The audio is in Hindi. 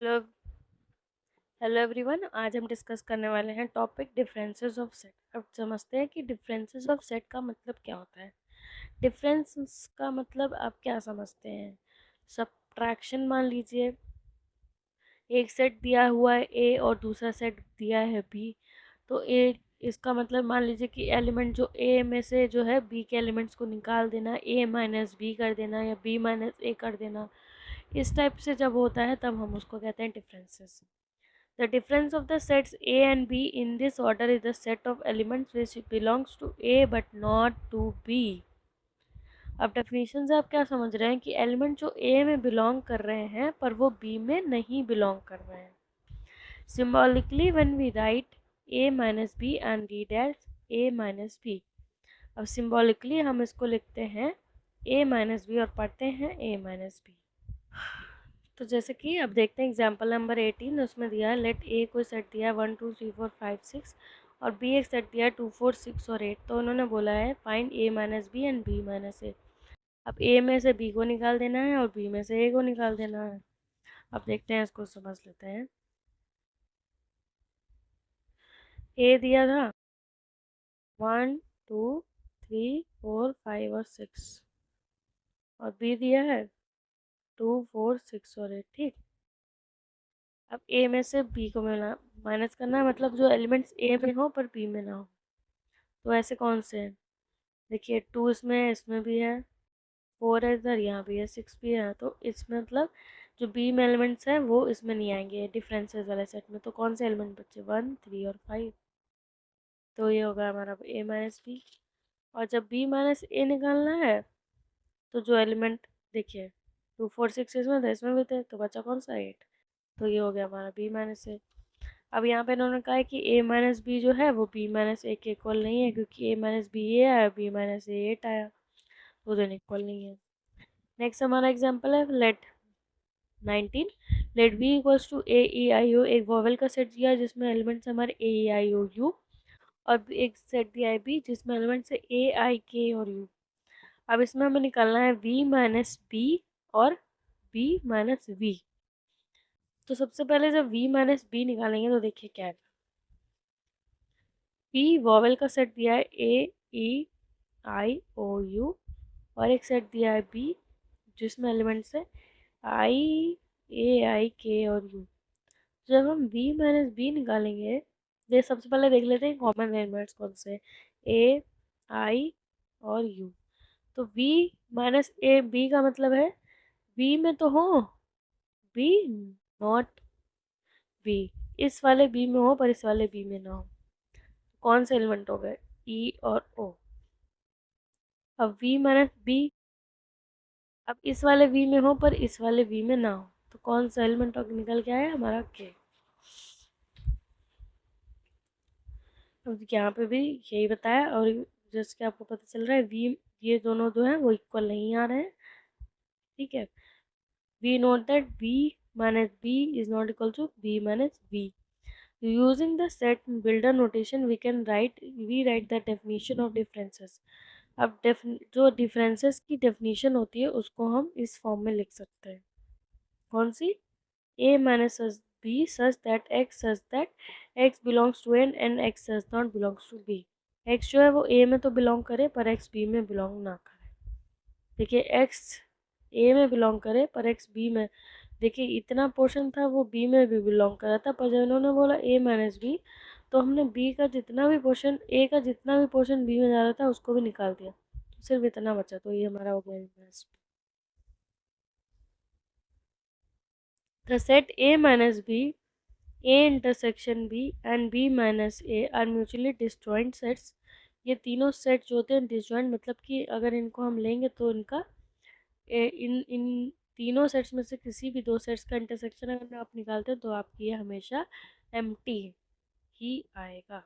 Hello hello everyone. आज हम डिस्कस करने वाले हैं टॉपिक डिफरेंसेस ऑफ सेट। अब समझते हैं कि डिफरेंसेस ऑफ सेट का मतलब क्या होता है। डिफरेंस का मतलब आप क्या समझते हैं? सब्ट्रैक्शन। मान लीजिए एक सेट दिया हुआ है ए और दूसरा सेट दिया है बी, तो ए इसका मतलब मान लीजिए कि एलिमेंट जो ए में से जो है बी के एलिमेंट्स को निकाल देना, ए माइनस बी कर देना या बी माइनस ए कर देना। इस टाइप से जब होता है तब हम उसको कहते हैं differences. The difference of the sets A and B in this order is the set of elements which belongs to A but not to B. अब डेफिनेशन से आप क्या समझ रहे हैं कि एलिमेंट जो A में बिलोंग कर रहे हैं पर वो B में नहीं बिलोंग कर रहे हैं। Symbolically when we write A minus B and read as A minus B. अब सिम्बॉलिकली हम इसको लिखते हैं A minus B और पढ़ते हैं A minus B। तो जैसे कि अब देखते हैं एग्जाम्पल नंबर 18, उसमें दिया है लेट ए कोई सेट दिया है 1 2 3 4 5 6 और बी एक सेट दिया है 2 4 6 और 8। तो उन्होंने बोला है find A minus B and B minus A. अब ए में से बी को निकाल देना है और बी में से ए को निकाल देना है। अब देखते हैं, इसको समझ लेते हैं। ए दिया था 1 2 3 4 5 और 6 और बी दिया है 2 4 6 और 8। ठीक। अब ए में से बी को मिला माइनस करना है, मतलब जो एलिमेंट्स ए में हो पर बी में ना हो। तो ऐसे कौन से हैं? देखिए 2 इसमें है, इसमें भी है, 4 है इधर, यहाँ भी है, 6 भी है। तो इसमें मतलब जो बी में एलिमेंट्स हैं वो इसमें नहीं आएंगे डिफरेंसेस वाले सेट में। तो कौन से एलिमेंट बचे? 1 3 और 5। तो ये होगा हमारा ए माइनस बी। और जब बी माइनस ए निकालना है तो जो एलिमेंट देखिए 2 4 6 इसमें थे, इसमें भी थे, तो बचा कौन सा? 8। तो ये हो गया हमारा बी माइनस ए। अब यहाँ पे इन्होंने कहा है कि ए माइनस बी जो है वो बी माइनस ए के इक्वल नहीं है, क्योंकि ए माइनस बी ए आया, बी माइनस ए 8 आया, तो दोनों इक्वल नहीं है। नेक्स्ट हमारा एग्जांपल है let 19 let B equals to A E I O. एक वोवेल का सेट दिया जिसमें एलिमेंट्स हमारे ए ई आई ओ यू, और एक सेट दिया है बी जिसमें एलिमेंट्स है ए आई के और यू। अब इसमें हमें निकालना है वी माइनस बी और बी माइनस वी। तो सबसे पहले जब वी माइनस बी निकालेंगे तो देखिए क्या है। पी वॉवेल का सेट दिया है ए ई आई ओ यू और एक सेट दिया है बी जिसमें एलिमेंट्स है आई ए आई के और यू। जब हम v माइनस बी निकालेंगे, ये सबसे पहले देख लेते हैं कॉमन एलिमेंट्स कौन से, ए आई और यू। तो v माइनस ए बी का मतलब है v में तो हो, b नॉट v। इस वाले b में हो पर इस वाले b में ना हो। कौन से एलिमेंट हो गए? e और o। अब v माइनस बी, अब इस वाले v में हो पर इस वाले v में ना हो, तो कौन सा एलिमेंट निकल के आया? हमारा k। अब यहाँ पे भी यही बताया, और जैसे कि आपको पता चल रहा है v ये दोनों जो है वो इक्वल नहीं आ रहे हैं। ठीक है। We note that v minus b is not equal to b minus b। Using the set builder notation we write the definition of differences. अब जो डिफरेंसेस की डेफिनेशन होती है उसको हम इस फॉर्म में लिख सकते हैं। कौन सी? a minus b such that x belongs to n and x does not belongs to b। x जो है वो a में तो बिलोंग करे पर x b में बिलोंग ना करे। देखिए x a में बिलोंग करे पर x b में, देखिए इतना पोर्शन था वो b में भी बिलोंग कर रहा था, पर जब इन्होंने बोला a माइनस बी तो हमने b का जितना भी पोर्शन, a का जितना भी पोर्शन b में जा रहा था उसको भी निकाल दिया, तो सिर्फ इतना बचा। तो ये हमारा हो गया minus. The set A minus B, A intersection B and B minus A are mutually disjoint sets। ये तीनों सेट जो होते हैं डिसजॉइंट, मतलब कि अगर इनको हम लेंगे तो इनका इन इन तीनों सेट्स में से किसी भी दो सेट्स का इंटरसेक्शन अगर आप निकालते हैं तो आपकी ये हमेशा एम्प्टी ही आएगा।